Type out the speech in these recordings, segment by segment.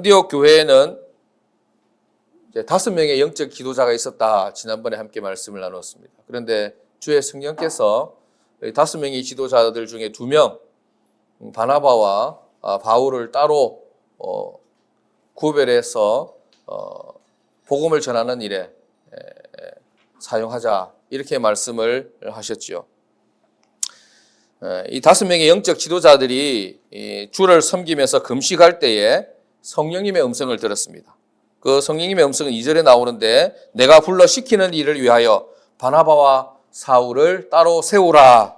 안디옥 교회에는 이제 5명의 영적 지도자가 있었다. 지난번에 함께 말씀을 나눴습니다. 그런데 주의 성령께서 5명의 지도자들 중에 2명, 바나바와 바울을 따로 구별해서 복음을 전하는 일에 사용하자, 이렇게 말씀을 하셨지요. 이 5명의 영적 지도자들이 주를 섬기면서 금식할 때에 성령님의 음성을 들었습니다. 그 성령님의 음성은 2절에 나오는데, 내가 불러 시키는 일을 위하여 바나바와 사울을 따로 세우라,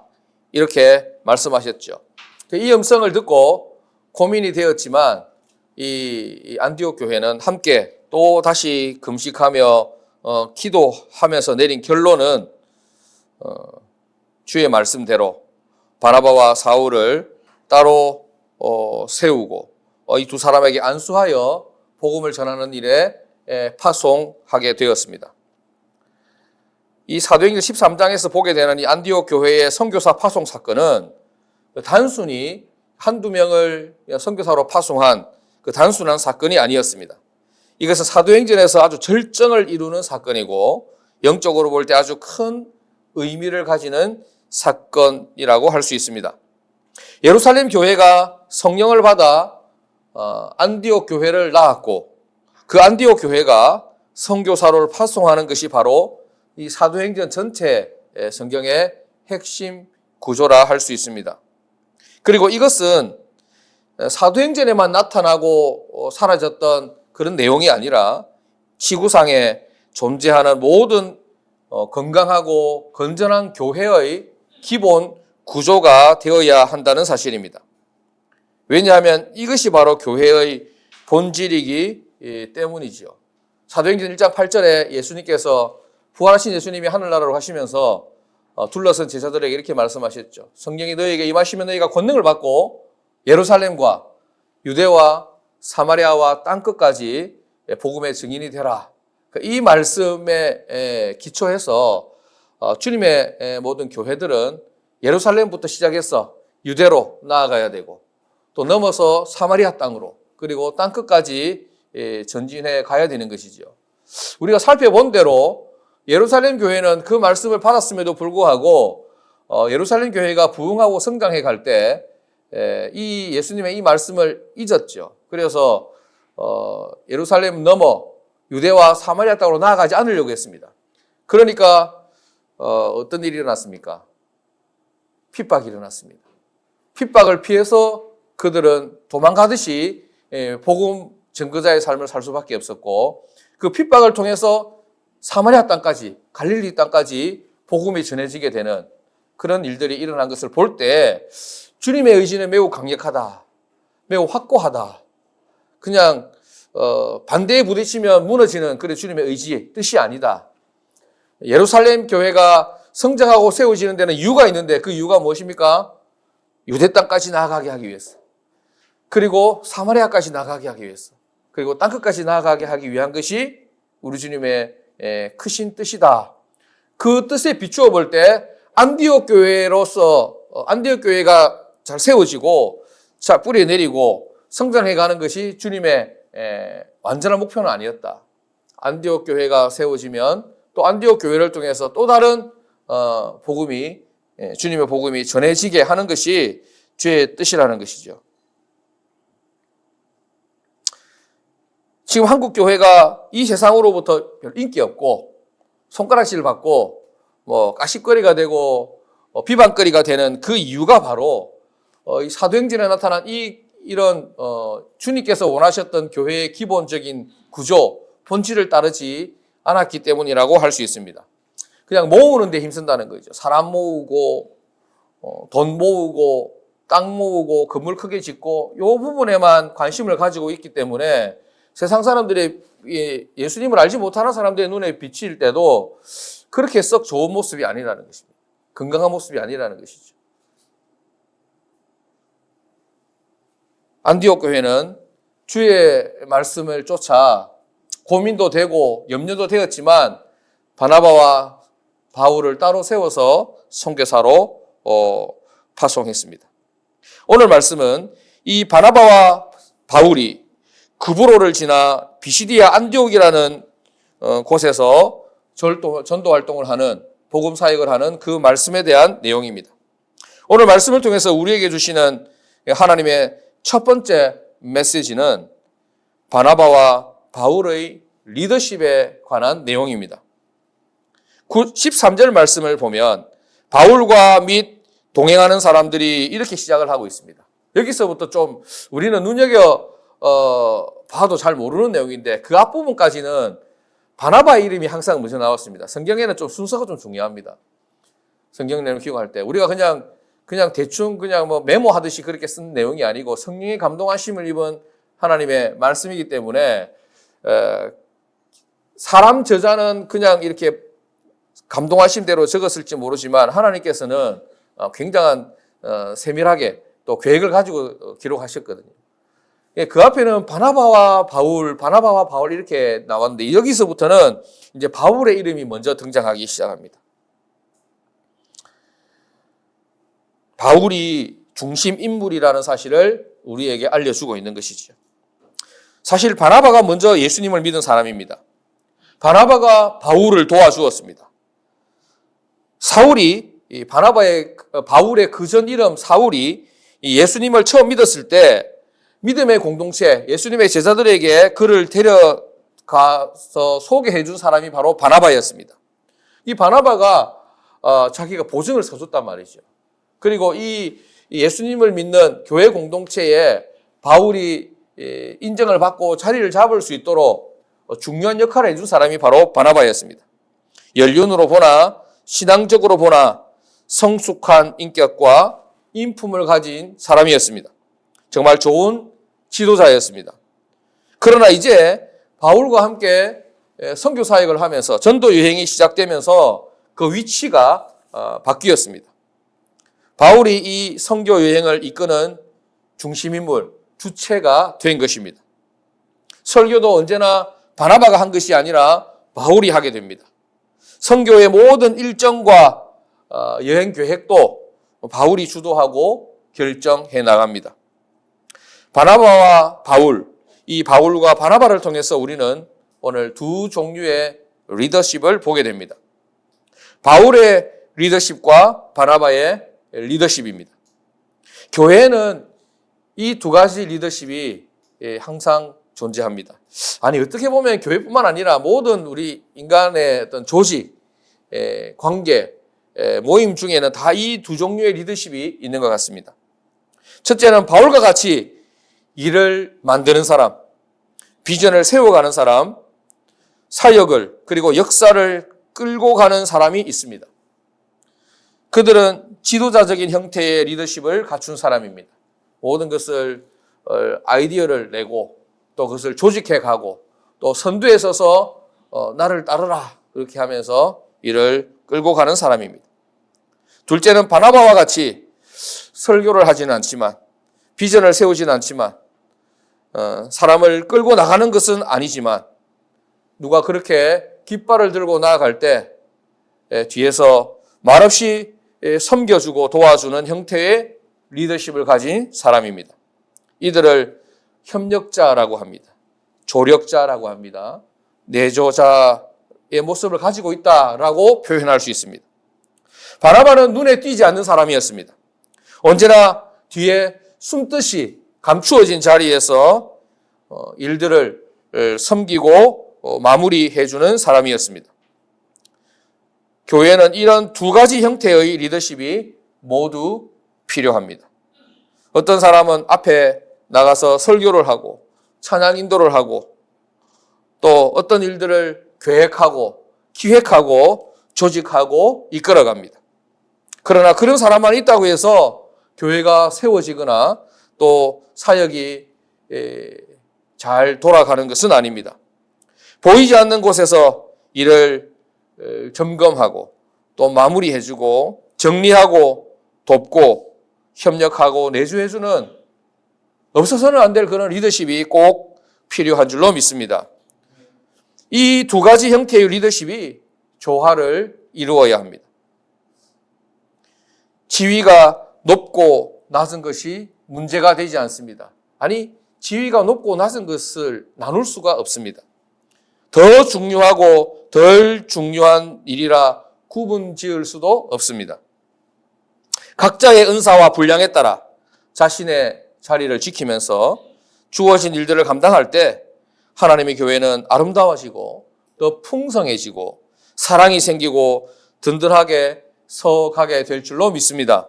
이렇게 말씀하셨죠. 이 음성을 듣고 고민이 되었지만 이 안디옥 교회는 함께 또 다시 금식하며 기도하면서 내린 결론은 주의 말씀대로 바나바와 사울을 따로 세우고 이 2사람에게 안수하여 복음을 전하는 일에 파송하게 되었습니다. 이 사도행전 13장에서 보게 되는 이 안디옥 교회의 선교사 파송 사건은 단순히 한두 명을 선교사로 파송한 그 단순한 사건이 아니었습니다. 이것은 사도행전에서 아주 절정을 이루는 사건이고 영적으로 볼 때 아주 큰 의미를 가지는 사건이라고 할 수 있습니다. 예루살렘 교회가 성령을 받아 안디옥 교회를 낳았고, 그 안디옥 교회가 선교사로를 파송하는 것이 바로 이 사도행전 전체 성경의 핵심 구조라 할 수 있습니다. 그리고 이것은 사도행전에만 나타나고 사라졌던 그런 내용이 아니라 지구상에 존재하는 모든 건강하고 건전한 교회의 기본 구조가 되어야 한다는 사실입니다. 왜냐하면 이것이 바로 교회의 본질이기 때문이죠. 사도행전 1장 8절에 예수님께서 부활하신 예수님이 하늘나라로 가시면서 둘러선 제자들에게 이렇게 말씀하셨죠. 성령이 너희에게 임하시면 너희가 권능을 받고 예루살렘과 유대와 사마리아와 땅끝까지 복음의 증인이 되라. 이 말씀에 기초해서 주님의 모든 교회들은 예루살렘부터 시작해서 유대로 나아가야 되고, 또 넘어서 사마리아 땅으로, 그리고 땅끝까지 전진해 가야 되는 것이죠. 우리가 살펴본 대로 예루살렘 교회는 그 말씀을 받았음에도 불구하고 예루살렘 교회가 부흥하고 성장해 갈 때 이 예수님의 이 말씀을 잊었죠. 그래서 예루살렘 넘어 유대와 사마리아 땅으로 나아가지 않으려고 했습니다. 그러니까 어떤 일이 일어났습니까? 핍박이 일어났습니다. 핍박을 피해서 그들은 도망가듯이 복음 증거자의 삶을 살 수밖에 없었고, 그 핍박을 통해서 사마리아 땅까지, 갈릴리 땅까지 복음이 전해지게 되는 그런 일들이 일어난 것을 볼 때 주님의 의지는 매우 강력하다, 매우 확고하다. 그냥 반대에 부딪히면 무너지는 그런 주님의 의지, 뜻이 아니다. 예루살렘 교회가 성장하고 세워지는 데는 이유가 있는데, 그 이유가 무엇입니까? 유대 땅까지 나아가게 하기 위해서, 그리고 사마리아까지 나아가게 하기 위해서, 그리고 땅끝까지 나아가게 하기 위한 것이 우리 주님의 크신 뜻이다. 그 뜻에 비추어 볼 때 안디옥 교회로서 안디옥 교회가 잘 세워지고 잘 뿌리 내리고 성장해 가는 것이 주님의 완전한 목표는 아니었다. 안디옥 교회가 세워지면 또 안디옥 교회를 통해서 또 다른 복음이, 주님의 복음이 전해지게 하는 것이 주의 뜻이라는 것이죠. 지금 한국 교회가 이 세상으로부터 별 인기 없고 손가락질 받고 까십거리가 되고 비방거리가 되는 그 이유가 바로 이 사도행전에 나타난 이런 주님께서 원하셨던 교회의 기본적인 구조, 본질을 따르지 않았기 때문이라고 할 수 있습니다. 그냥 모으는 데 힘쓴다는 거죠. 사람 모으고 돈 모으고 땅 모으고 건물 크게 짓고 이 부분에만 관심을 가지고 있기 때문에 세상 사람들의 예수님을 알지 못하는 사람들의 눈에 비칠 때도 그렇게 썩 좋은 모습이 아니라는 것입니다. 건강한 모습이 아니라는 것이죠. 안디옥 교회는 주의 말씀을 쫓아 고민도 되고 염려도 되었지만 바나바와 바울을 따로 세워서 선교사로 파송했습니다. 오늘 말씀은 이 바나바와 바울이 그브로를 지나 비시디아 안디옥이라는 곳에서 전도 활동을 하는 복음 사역을 하는 그 말씀에 대한 내용입니다. 오늘 말씀을 통해서 우리에게 주시는 하나님의 첫 번째 메시지는 바나바와 바울의 리더십에 관한 내용입니다. 13절 말씀을 보면 바울과 및 동행하는 사람들이 이렇게 시작을 하고 있습니다. 여기서부터 좀 우리는 봐도 잘 모르는 내용인데 그 앞부분까지는 바나바의 이름이 항상 먼저 나왔습니다. 성경에는 좀 순서가 좀 중요합니다. 성경 내용 기록할 때 우리가 그냥 대충 뭐 메모하듯이 그렇게 쓴 내용이 아니고 성령의 감동하심을 입은 하나님의 말씀이기 때문에 사람 저자는 그냥 이렇게 감동하심대로 적었을지 모르지만 하나님께서는 굉장한 세밀하게 또 계획을 가지고 기록하셨거든요. 그 앞에는 바나바와 바울 이렇게 나왔는데 여기서부터는 이제 바울의 이름이 먼저 등장하기 시작합니다. 바울이 중심 인물이라는 사실을 우리에게 알려주고 있는 것이죠. 사실 바나바가 먼저 예수님을 믿은 사람입니다. 바나바가 바울을 도와주었습니다. 바울의 그전 이름 사울이 예수님을 처음 믿었을 때 믿음의 공동체, 예수님의 제자들에게 그를 데려가서 소개해 준 사람이 바로 바나바였습니다. 이 바나바가 자기가 보증을 서줬단 말이죠. 그리고 이 예수님을 믿는 교회 공동체에 바울이 인정을 받고 자리를 잡을 수 있도록 중요한 역할을 해준 사람이 바로 바나바였습니다. 연륜으로 보나 신앙적으로 보나 성숙한 인격과 인품을 가진 사람이었습니다. 정말 좋은 지도자였습니다. 그러나 이제 바울과 함께 선교 사역을 하면서 전도 여행이 시작되면서 그 위치가 바뀌었습니다. 바울이 이 선교 여행을 이끄는 중심인물, 주체가 된 것입니다. 설교도 언제나 바나바가 한 것이 아니라 바울이 하게 됩니다. 선교의 모든 일정과 여행 계획도 바울이 주도하고 결정해 나갑니다. 바나바와 바울, 이 바울과 바나바를 통해서 우리는 오늘 두 종류의 리더십을 보게 됩니다. 바울의 리더십과 바나바의 리더십입니다. 교회에는 이 두 가지 리더십이 항상 존재합니다. 아니, 어떻게 보면 교회뿐만 아니라 모든 우리 인간의 어떤 조직, 관계, 모임 중에는 다 이 두 종류의 리더십이 있는 것 같습니다. 첫째는 바울과 같이 일을 만드는 사람, 비전을 세워가는 사람, 사역을 그리고 역사를 끌고 가는 사람이 있습니다. 그들은 지도자적인 형태의 리더십을 갖춘 사람입니다. 모든 것을 아이디어를 내고 또 그것을 조직해 가고 또 선두에 서서 나를 따르라 그렇게 하면서 일을 끌고 가는 사람입니다. 둘째는 바나바와 같이 설교를 하지는 않지만 비전을 세우지는 않지만 사람을 끌고 나가는 것은 아니지만 누가 그렇게 깃발을 들고 나아갈 때 뒤에서 말없이 섬겨주고 도와주는 형태의 리더십을 가진 사람입니다. 이들을 협력자라고 합니다. 조력자라고 합니다. 내조자의 모습을 가지고 있다라고 표현할 수 있습니다. 바나바는 눈에 띄지 않는 사람이었습니다. 언제나 뒤에 숨듯이 감추어진 자리에서 일들을 섬기고 마무리해주는 사람이었습니다. 교회는 이런 두 가지 형태의 리더십이 모두 필요합니다. 어떤 사람은 앞에 나가서 설교를 하고 찬양 인도를 하고 또 어떤 일들을 계획하고 기획하고 조직하고 이끌어갑니다. 그러나 그런 사람만 있다고 해서 교회가 세워지거나 또 사역이 잘 돌아가는 것은 아닙니다. 보이지 않는 곳에서 일을 점검하고 또 마무리해주고 정리하고 돕고 협력하고 내주해주는 없어서는 안 될 그런 리더십이 꼭 필요한 줄로 믿습니다. 이 두 가지 형태의 리더십이 조화를 이루어야 합니다. 지위가 높고 낮은 것이 문제가 되지 않습니다. 아니, 지위가 높고 낮은 것을 나눌 수가 없습니다. 더 중요하고 덜 중요한 일이라 구분 지을 수도 없습니다. 각자의 은사와 분량에 따라 자신의 자리를 지키면서 주어진 일들을 감당할 때 하나님의 교회는 아름다워지고 더 풍성해지고 사랑이 생기고 든든하게 서가게 될 줄로 믿습니다.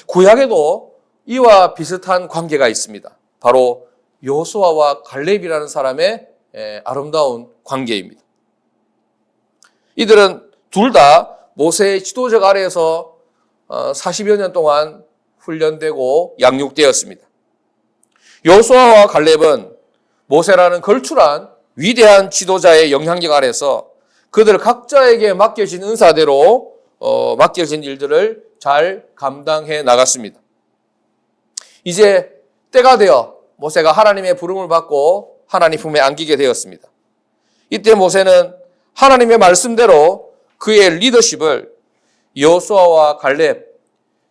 구약에도 이와 비슷한 관계가 있습니다. 바로 여호수아와 갈렙이라는 사람의 아름다운 관계입니다. 이들은 둘 다 모세의 지도적 아래에서 40여 년 동안 훈련되고 양육되었습니다. 여호수아와 갈렙은 모세라는 걸출한 위대한 지도자의 영향력 아래서 그들 각자에게 맡겨진 은사대로 맡겨진 일들을 잘 감당해 나갔습니다. 이제 때가 되어 모세가 하나님의 부름을 받고 하나님 품에 안기게 되었습니다. 이때 모세는 하나님의 말씀대로 그의 리더십을 여호수아와 갈렙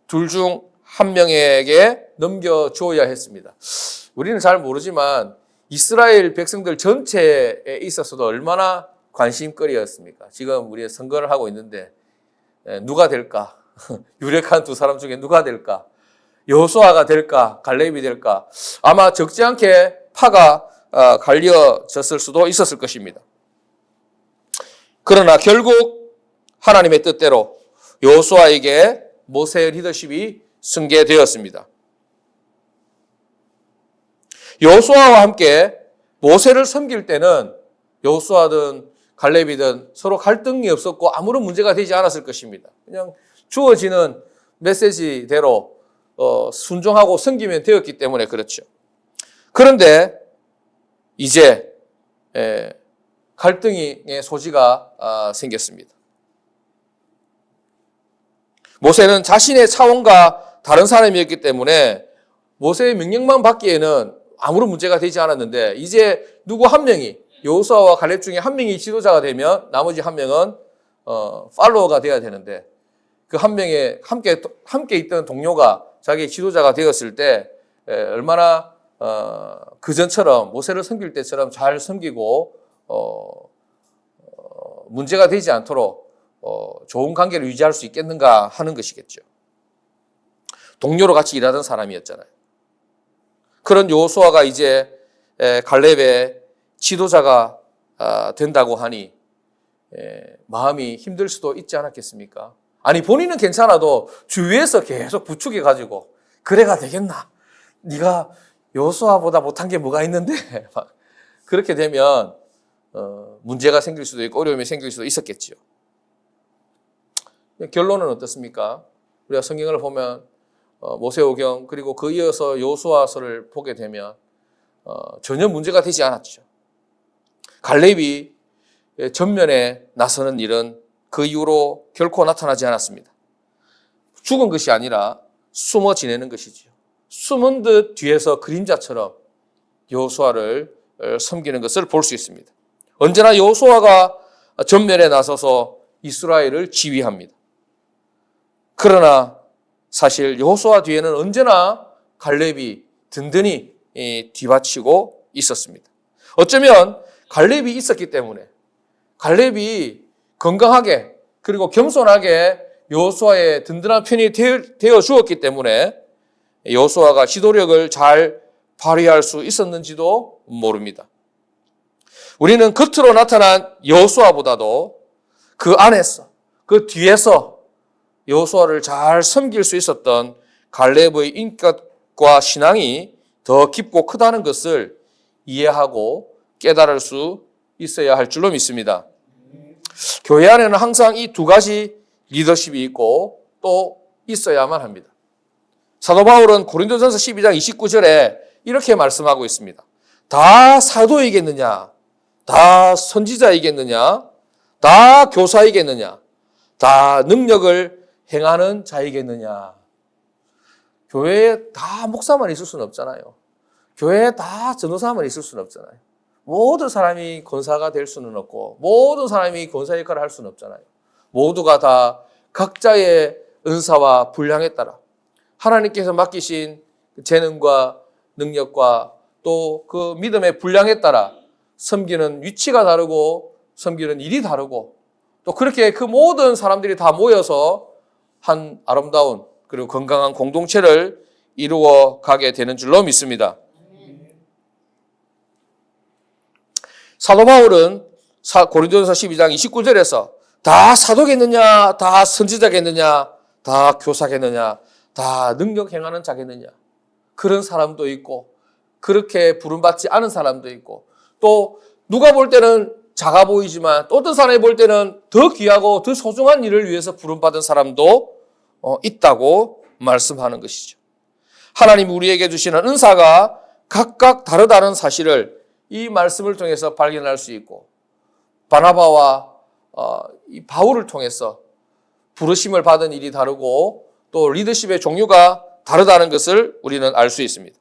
둘 중 한 명에게 넘겨주어야 했습니다. 우리는 잘 모르지만 이스라엘 백성들 전체에 있어서도 얼마나 관심거리였습니까? 지금 우리가 선거를 하고 있는데 누가 될까? 유력한 두 사람 중에 누가 될까? 여호수아가 될까? 갈렙이 될까? 아마 적지 않게 파가 갈려졌을 수도 있었을 것입니다. 그러나 결국 하나님의 뜻대로 여호수아에게 모세의 리더십이 승계되었습니다. 여호수아와 함께 모세를 섬길 때는 여호수아든 갈렙이든 서로 갈등이 없었고 아무런 문제가 되지 않았을 것입니다. 그냥 주어지는 메시지대로 순종하고 섬기면 되었기 때문에 그렇죠. 그런데 이제 갈등의 소지가 생겼습니다. 모세는 자신의 차원과 다른 사람이었기 때문에 모세의 명령만 받기에는 아무런 문제가 되지 않았는데 이제 누구 한 명이 여호수아와 갈렙 중에 한 명이 지도자가 되면 나머지 한 명은 팔로워가 돼야 되는데 그 한 명의 함께 있던 동료가 자기 지도자가 되었을 때 얼마나 그전처럼 모세를 섬길 때처럼 잘 섬기고 문제가 되지 않도록 좋은 관계를 유지할 수 있겠는가 하는 것이겠죠. 동료로 같이 일하던 사람이었잖아요. 그런 여호수아가 이제 갈렙의 지도자가 된다고 하니 마음이 힘들 수도 있지 않았겠습니까? 아니 본인은 괜찮아도 주위에서 계속 부추겨가지고 그래가 되겠나? 네가 여호수아보다 못한 게 뭐가 있는데 막 그렇게 되면 문제가 생길 수도 있고 어려움이 생길 수도 있었겠죠. 결론은 어떻습니까? 우리가 성경을 보면 모세오경 그리고 그 이어서 여호수아서를 보게 되면 전혀 문제가 되지 않았죠. 갈렙이 전면에 나서는 일은 그 이후로 결코 나타나지 않았습니다. 죽은 것이 아니라 숨어 지내는 것이지요. 숨은 듯 뒤에서 그림자처럼 여호수아를 섬기는 것을 볼 수 있습니다. 언제나 여호수아가 전면에 나서서 이스라엘을 지휘합니다. 그러나 사실 여호수아 뒤에는 언제나 갈렙이 든든히 뒤받치고 있었습니다. 어쩌면 갈렙이 있었기 때문에 갈렙이 건강하게 그리고 겸손하게 여호수아의 든든한 편이 되어 주었기 때문에 여호수아가 지도력을 잘 발휘할 수 있었는지도 모릅니다. 우리는 겉으로 나타난 여호수아보다도 그 안에서 그 뒤에서 여호수아를 잘 섬길 수 있었던 갈렙의 인격과 신앙이 더 깊고 크다는 것을 이해하고 깨달을 수 있어야 할 줄로 믿습니다. 교회 안에는 항상 이 두 가지 리더십이 있고 또 있어야만 합니다. 사도 바울은 고린도전서 12장 29절에 이렇게 말씀하고 있습니다. 다 사도이겠느냐? 다 선지자이겠느냐? 다 교사이겠느냐? 다 능력을 행하는 자이겠느냐? 교회에 다 목사만 있을 수는 없잖아요. 교회에 다 전도사만 있을 수는 없잖아요. 모든 사람이 권사가 될 수는 없고 모든 사람이 권사 역할을 할 수는 없잖아요. 모두가 다 각자의 은사와 분량에 따라 하나님께서 맡기신 재능과 능력과 또 그 믿음의 분량에 따라 섬기는 위치가 다르고 섬기는 일이 다르고 또 그렇게 그 모든 사람들이 다 모여서 한 아름다운 그리고 건강한 공동체를 이루어 가게 되는 줄로 믿습니다. 사도 바울은 고린도전서 12장 29절에서 다 사도겠느냐, 다 선지자겠느냐, 다 교사겠느냐, 다 능력 행하는 자겠느냐. 그런 사람도 있고 그렇게 부름받지 않은 사람도 있고 또 누가 볼 때는 작아 보이지만 또 어떤 사람이 볼 때는 더 귀하고 더 소중한 일을 위해서 부름받은 사람도 있다고 말씀하는 것이죠. 하나님이 우리에게 주시는 은사가 각각 다르다는 사실을 이 말씀을 통해서 발견할 수 있고 바나바와 이 바울을 통해서 부르심을 받은 일이 다르고 또 리더십의 종류가 다르다는 것을 우리는 알 수 있습니다.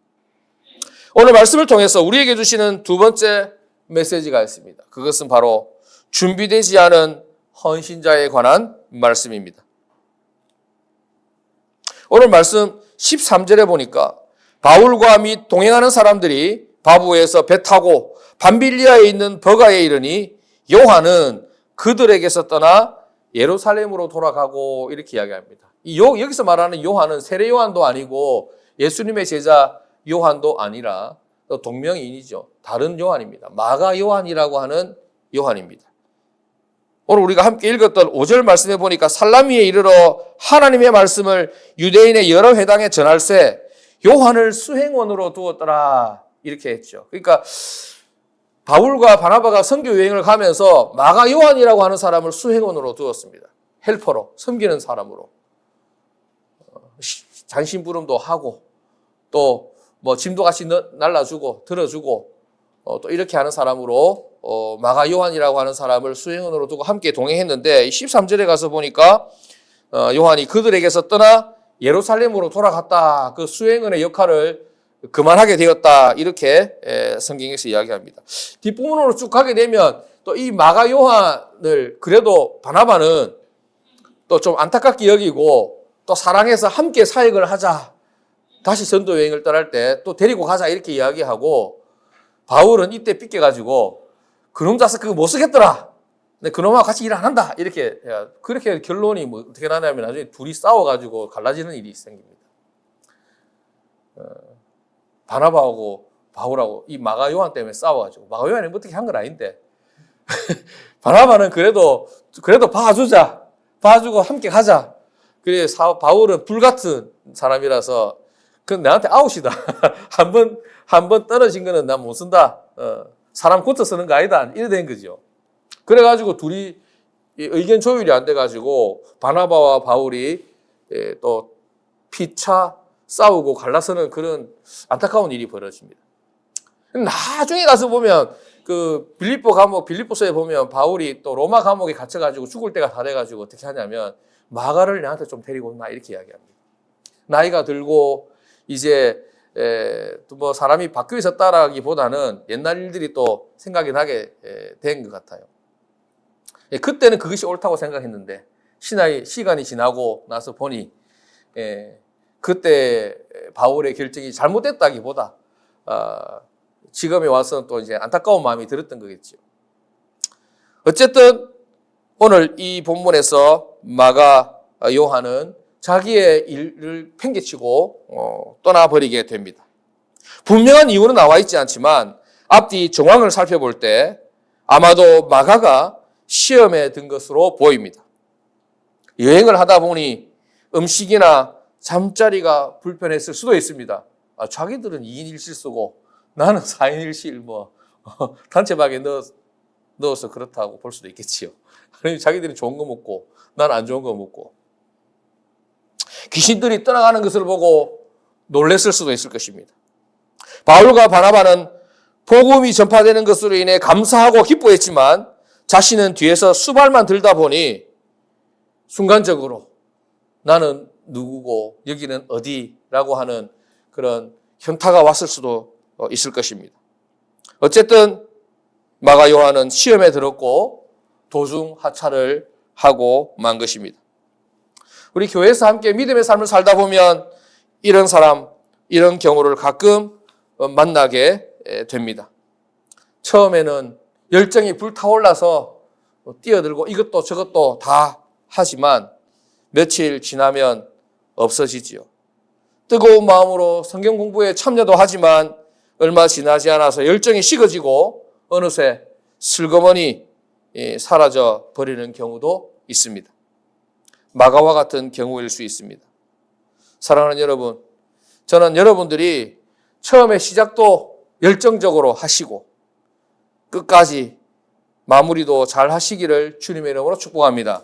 오늘 말씀을 통해서 우리에게 주시는 두 번째 메시지가 있습니다. 그것은 바로 준비되지 않은 헌신자에 관한 말씀입니다. 오늘 말씀 13절에 보니까 바울과 및 동행하는 사람들이 바부에서 배 타고 밤빌리아에 있는 버가에 이르니 요한은 그들에게서 떠나 예루살렘으로 돌아가고 이렇게 이야기합니다. 여기서 말하는 요한은 세례 요한도 아니고 예수님의 제자 요한도 아니라 동명이인이죠. 다른 요한입니다. 마가 요한이라고 하는 요한입니다. 오늘 우리가 함께 읽었던 5절 말씀해 보니까 살라미에 이르러 하나님의 말씀을 유대인의 여러 회당에 전할세 요한을 수행원으로 두었더라 이렇게 했죠. 그러니까 바울과 바나바가 선교 여행을 가면서 마가 요한이라고 하는 사람을 수행원으로 두었습니다. 헬퍼로, 섬기는 사람으로. 잔심부름도 하고 또 뭐 짐도 같이 날라주고 들어주고 또 이렇게 하는 사람으로 마가 요한이라고 하는 사람을 수행원으로 두고 함께 동행했는데 13절에 가서 보니까 요한이 그들에게서 떠나 예루살렘으로 돌아갔다. 그 수행원의 역할을 그만하게 되었다. 이렇게 성경에서 이야기합니다. 뒷부분으로 쭉 가게 되면 또 이 마가 요한을 그래도 바나바는 또 좀 안타깝게 여기고 또 사랑해서 함께 사역을 하자. 다시 전도 여행을 떠날 때 또 데리고 가자 이렇게 이야기하고 바울은 이때 삐껴가지고 그놈 자식 그거 못 쓰겠더라. 근데 그놈하고 같이 일 안 한다. 이렇게 그렇게 결론이 뭐 어떻게 나냐면 나중에 둘이 싸워가지고 갈라지는 일이 생깁니다. 바나바하고 바울하고 이 마가 요한 때문에 싸워가지고 마가 요한이 어떻게 한 건 아닌데 바나바는 그래도 봐주자. 봐주고 함께 가자. 그래 바울은 불같은 사람이라서 그건 나한테 아웃이다. 한 번 떨어진 거는 난 못 쓴다. 사람 고쳐 쓰는 거 아니다. 이래 된 거죠. 그래가지고 둘이 의견 조율이 안 돼가지고 바나바와 바울이 또 피차 싸우고 갈라서는 그런 안타까운 일이 벌어집니다. 나중에 가서 보면 그 빌립보서에 보면 바울이 또 로마 감옥에 갇혀가지고 죽을 때가 다 돼가지고 어떻게 하냐면 마가를 나한테 좀 데리고 온나 이렇게 이야기합니다. 나이가 들고 이제 또 뭐 사람이 바뀌어 있었다라기보다는 옛날 일들이 또 생각이 나게 된 것 같아요. 그때는 그것이 옳다고 생각했는데 시간이 지나고 나서 보니 그때 바울의 결정이 잘못됐다기보다 지금에 와서는 또 이제 안타까운 마음이 들었던 거겠죠. 어쨌든 오늘 이 본문에서 마가 요한은 자기의 일을 팽개치고 떠나버리게 됩니다. 분명한 이유는 나와 있지 않지만 앞뒤 정황을 살펴볼 때 아마도 마가가 시험에 든 것으로 보입니다. 여행을 하다 보니 음식이나 잠자리가 불편했을 수도 있습니다. 자기들은 2인 1실 쓰고 나는 4인 1실 단체방에 넣어서 그렇다고 볼 수도 있겠지요. 자기들이 좋은 거 먹고 난 안 좋은 거 먹고 귀신들이 떠나가는 것을 보고 놀랬을 수도 있을 것입니다. 바울과 바나바는 복음이 전파되는 것으로 인해 감사하고 기뻐했지만 자신은 뒤에서 수발만 들다 보니 순간적으로 나는 누구고 여기는 어디라고 하는 그런 현타가 왔을 수도 있을 것입니다. 어쨌든 마가 요한은 시험에 들었고 도중 하차를 하고 만 것입니다. 우리 교회에서 함께 믿음의 삶을 살다 보면 이런 사람, 이런 경우를 가끔 만나게 됩니다. 처음에는 열정이 불타올라서 뛰어들고 이것도 저것도 다 하지만 며칠 지나면 없어지지요. 뜨거운 마음으로 성경 공부에 참여도 하지만 얼마 지나지 않아서 열정이 식어지고 어느새 슬그머니 사라져 버리는 경우도 있습니다. 마가와 같은 경우일 수 있습니다. 사랑하는 여러분, 저는 여러분들이 처음에 시작도 열정적으로 하시고 끝까지 마무리도 잘 하시기를 주님의 이름으로 축복합니다.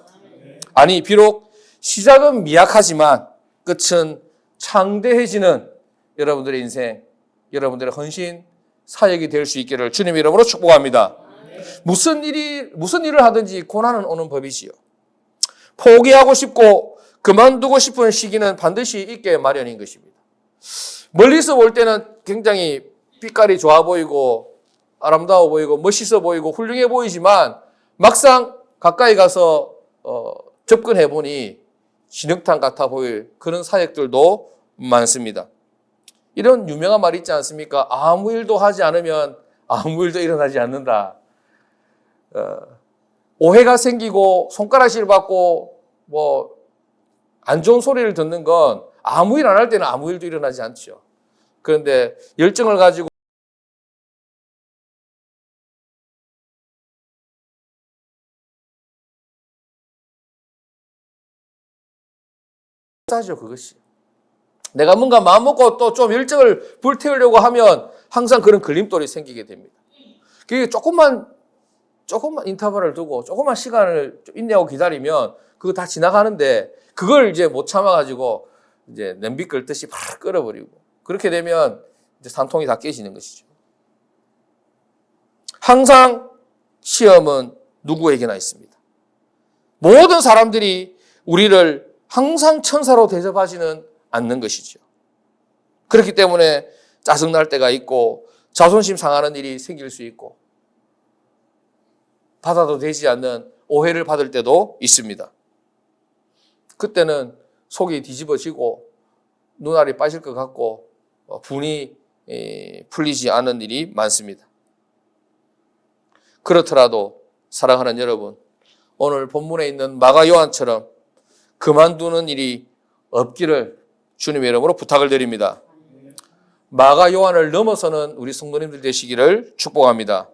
아니, 비록 시작은 미약하지만 끝은 창대해지는 여러분들의 인생, 여러분들의 헌신 사역이 될 수 있기를 주님의 이름으로 축복합니다. 무슨 일을 하든지 고난은 오는 법이지요. 포기하고 싶고 그만두고 싶은 시기는 반드시 있게 마련인 것입니다. 멀리서 볼 때는 굉장히 빛깔이 좋아 보이고 아름다워 보이고 멋있어 보이고 훌륭해 보이지만 막상 가까이 가서 접근해 보니 진흙탕 같아 보일 그런 사역들도 많습니다. 이런 유명한 말이 있지 않습니까? 아무 일도 하지 않으면 아무 일도 일어나지 않는다. 오해가 생기고 손가락질 받고 안 좋은 소리를 듣는 건 아무 일 안 할 때는 아무 일도 일어나지 않죠. 그런데 열정을 가지고 하죠, 그것이. 내가 뭔가 마음먹고 또 좀 열정을 불태우려고 하면 항상 그런 걸림돌이 생기게 됩니다. 그게 조금만 인터벌을 두고 조금만 시간을 인내하고 기다리면 그거 다 지나가는데 그걸 이제 못 참아가지고 이제 냄비 끓듯이 팍 끓여버리고 그렇게 되면 이제 산통이 다 깨지는 것이죠. 항상 시험은 누구에게나 있습니다. 모든 사람들이 우리를 항상 천사로 대접하지는 않는 것이죠. 그렇기 때문에 짜증날 때가 있고 자존심 상하는 일이 생길 수 있고 받아도 되지 않는 오해를 받을 때도 있습니다. 그때는 속이 뒤집어지고 눈알이 빠질 것 같고 분이 풀리지 않는 일이 많습니다. 그렇더라도 사랑하는 여러분, 오늘 본문에 있는 마가 요한처럼 그만두는 일이 없기를 주님의 이름으로 부탁을 드립니다. 마가 요한을 넘어서는 우리 성도님들 되시기를 축복합니다.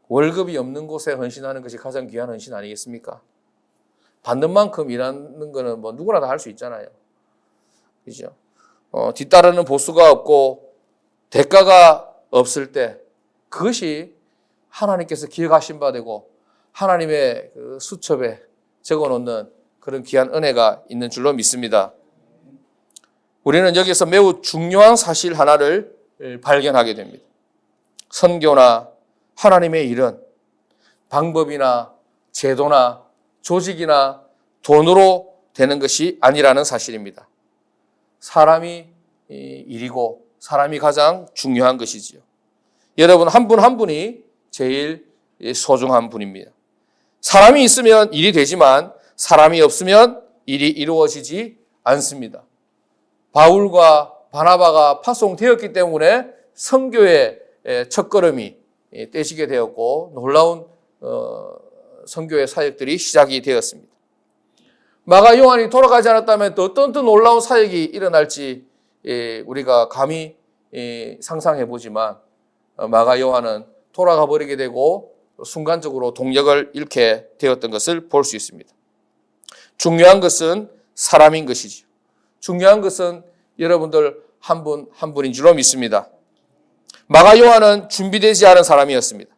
월급이 없는 곳에 헌신하는 것이 가장 귀한 헌신 아니겠습니까? 받는 만큼 일하는 거는 누구나 다 할 수 있잖아요. 그죠? 뒤따르는 보수가 없고 대가가 없을 때 그것이 하나님께서 기억하신 바 되고 하나님의 그 수첩에 적어놓는 그런 귀한 은혜가 있는 줄로 믿습니다. 우리는 여기서 매우 중요한 사실 하나를 발견하게 됩니다. 선교나 하나님의 일은 방법이나 제도나 조직이나 돈으로 되는 것이 아니라는 사실입니다. 사람이 일이고 사람이 가장 중요한 것이지요. 여러분 한 분 한 분이 제일 소중한 분입니다. 사람이 있으면 일이 되지만 사람이 없으면 일이 이루어지지 않습니다. 바울과 바나바가 파송되었기 때문에 선교의 첫걸음이 떼지게 되었고 놀라운 선교의 사역들이 시작이 되었습니다. 마가 요한이 돌아가지 않았다면 또 어떤 놀라운 사역이 일어날지 우리가 감히 상상해 보지만 마가 요한은 돌아가 버리게 되고 순간적으로 동력을 잃게 되었던 것을 볼 수 있습니다. 중요한 것은 사람인 것이죠. 중요한 것은 여러분들 한 분 한 분인 줄로 믿습니다. 마가 요한은 준비되지 않은 사람이었습니다.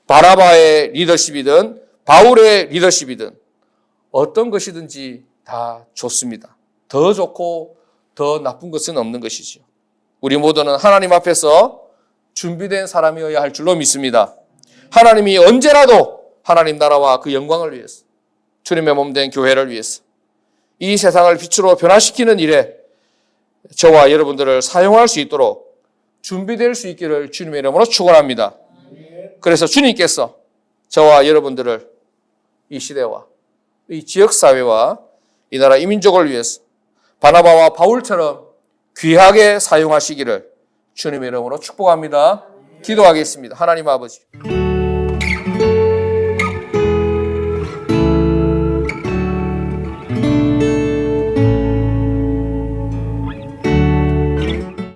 바나바의 리더십이든 바울의 리더십이든 어떤 것이든지 다 좋습니다. 더 좋고 더 나쁜 것은 없는 것이죠. 우리 모두는 하나님 앞에서 준비된 사람이어야 할 줄로 믿습니다. 하나님이 언제라도 하나님 나라와 그 영광을 위해서 주님의 몸된 교회를 위해서 이 세상을 빛으로 변화시키는 일에 저와 여러분들을 사용할 수 있도록 준비될 수 있기를 주님의 이름으로 축원합니다. 그래서 주님께서 저와 여러분들을 이 시대와 이 지역사회와 이 나라 이민족을 위해서 바나바와 바울처럼 귀하게 사용하시기를 주님의 이름으로 축복합니다. 기도하겠습니다. 하나님 아버지.